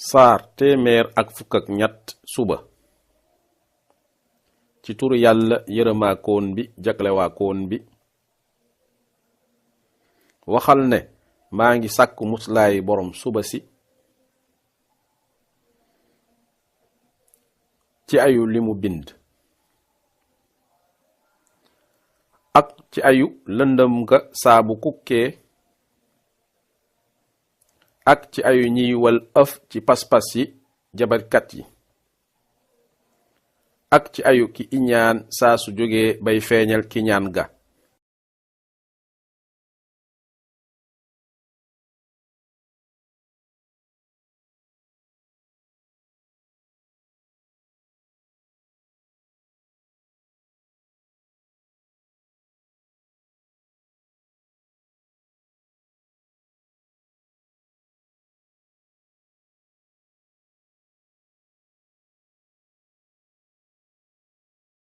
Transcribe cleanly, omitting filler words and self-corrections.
saar téeméer ak fukk ak ñett suba ci turu yàlla yërëmaakoon bi jaglewaakoon bi waxal ne maa ngi sàkku muslaay borom suba si ci ayu li mu bind ak ci ayu lëndëm nga saabu kukkee ak ci ayu ñiy wal ëf ci pas-pas yi jabarkat yi ak ci ayu ki iñaan saa su jógee bay feeñal ki ñaan ga